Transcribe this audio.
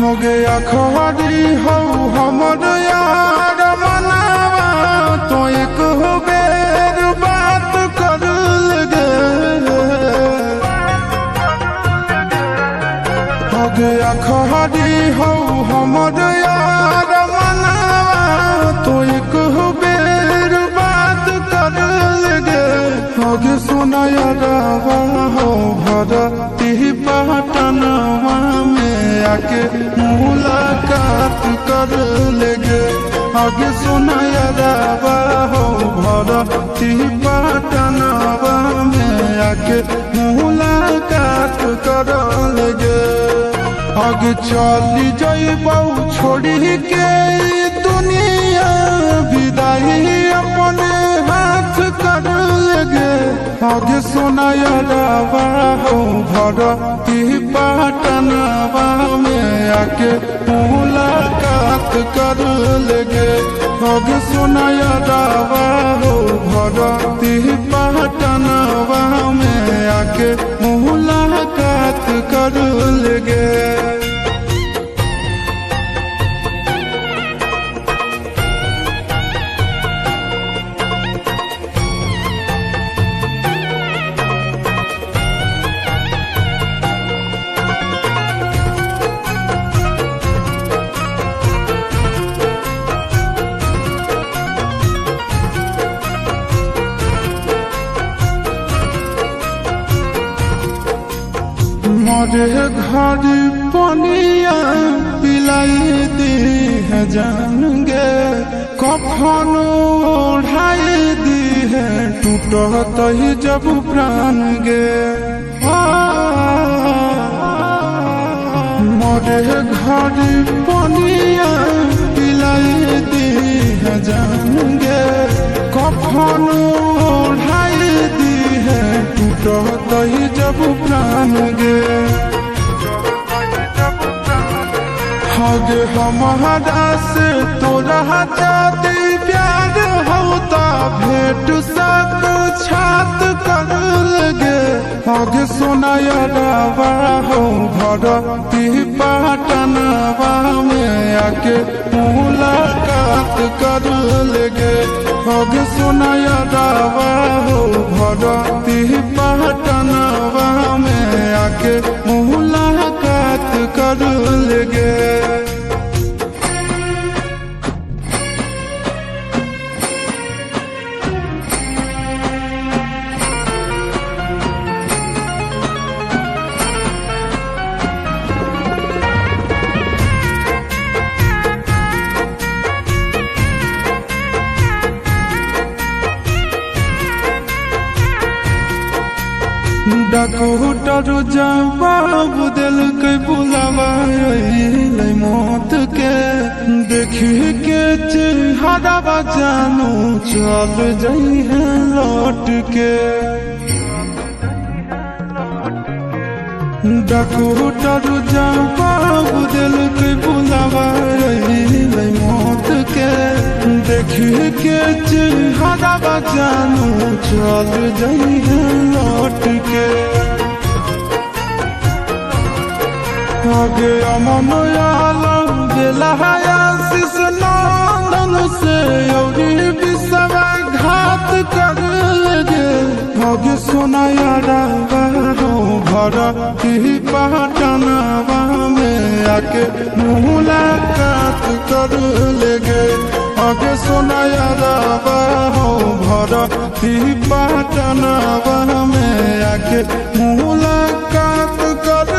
हो गया खरी हो हमर यार मनावा तो एक बेर बात कर लगे हो गया खरी हो हमर यार मनावा तो एक बेर बात कर लगे हो गे सोना यारावा हो भरती पटनवा में आके मुलाकात कर लेगे आगे सोना यारावा हो भरती पटनवा में आके मुलाकात कर लेगे आगे चली जाइबौ छोड़ी के दुनिया विदाई अपने हाथ कर लेगे आगे सोना यारावा हो भरती पटनवा में आके मुलाकात कर लेगे आगे सोना यारावा हो भरती पटनवा में आके मुलाकात कर लेगे। मोरे घर पनिया पिलाई दी है जाएंगे कफन ओढ़ाई दी है टूटत ही जब प्राण गे मोरे घर पनिया पिलाई दी है जाएंगे कफन ओढ़ाई दी है टूटत ही जब प्राण गे हगे हमारा से तोरा जाती प्यार होता भेंट सक छात कर लगे हगे सोना यारावा हो भरती पटनवा में आके मुलाकात कर लेगे हगे सोना यारावा हो भरती पटनवा में आके मुलाकात कर लेगे। डॉक्टर जवाब दिल के बुलावा मौत के देखी के चेहरा जानू चल जाई है लौट के डॉक्टर जवाब दिल के बुलावा मौत के देखी के चेहरा जानू चल जाई है लौट के आगे अमन आलम आशीष नंदन से विषवा घात कर लगे आगे सोना यारावा हो भरती पटनवा में आके मुलाकात कर लेगे आगे सोना यारावा हो भरती पटनवा में आके मुलाकात कर